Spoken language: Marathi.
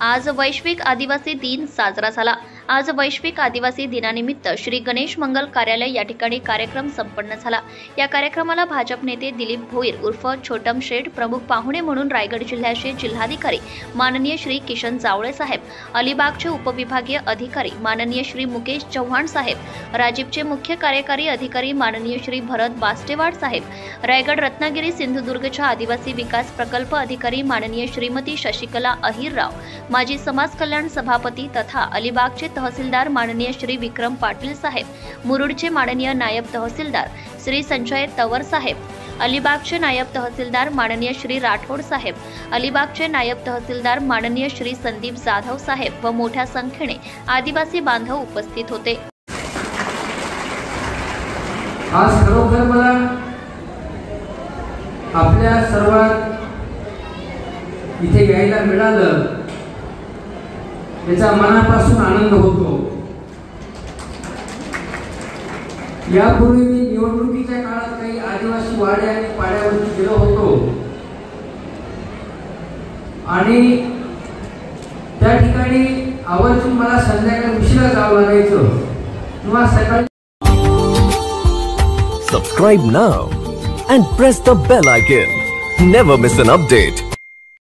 आज वैश्विक आदिवासी दिन साजरा झाला। आज वैश्विक आदिवासी दिनानिमित्त श्री गणेश मंगल कार्यालय या ठिकाणी कार्यक्रम संपन्न झाला। या कार्यक्रमाला भाजप नेते दिलीप भोईर उर्फ छोटम शेठ प्रमुख पाहुणे म्हणून रायगड जिल्ह्याचे जिल्हाधिकारी माननीय श्री किशन जावळे साहेब, अलिबागचे उपविभागीय अधिकारी माननीय श्री मुकेश चव्हाण साहेब, राजीवचे मुख्य कार्यकारी अधिकारी माननीय श्री भरत बास्टेवाड साहेब, रायगड रत्नागिरी सिंधुदुर्गच्या आदिवासी विकास प्रकल्प अधिकारी माननीय श्रीमती शशिकला अहिरराव, माजी समाज कल्याण सभापती तथा अलिबागचे तहसीलदार माननीय श्री विक्रम पाटील साहेब, मुरुडचे माननीय नायब तहसीलदार श्री संजय तवर साहेब, अलिबागचे नायब तहसीलदार माननीय श्री राठोड साहेब, अलिबागचे नायब तहसीलदार माननीय श्री संदीप जाधव साहेब व मोठ्या संख्येने आदिवासी बांधव उपस्थित होते। आज खरोखर मला आपल्या सर्वात इथे यायला मिळालं याचा मनापासून आनंद होतो। यापूर्वी मी निवडणुकीच्या काळात काही आदिवासी वाडे आणि पाड्यावरती गेलो होतो आणि त्या ठिकाणी आवर्जून मला संध्याकाळी उशिरा जावं लागायचं किंवा सकाळी। Subscribe now and press the bell icon. Never miss an update.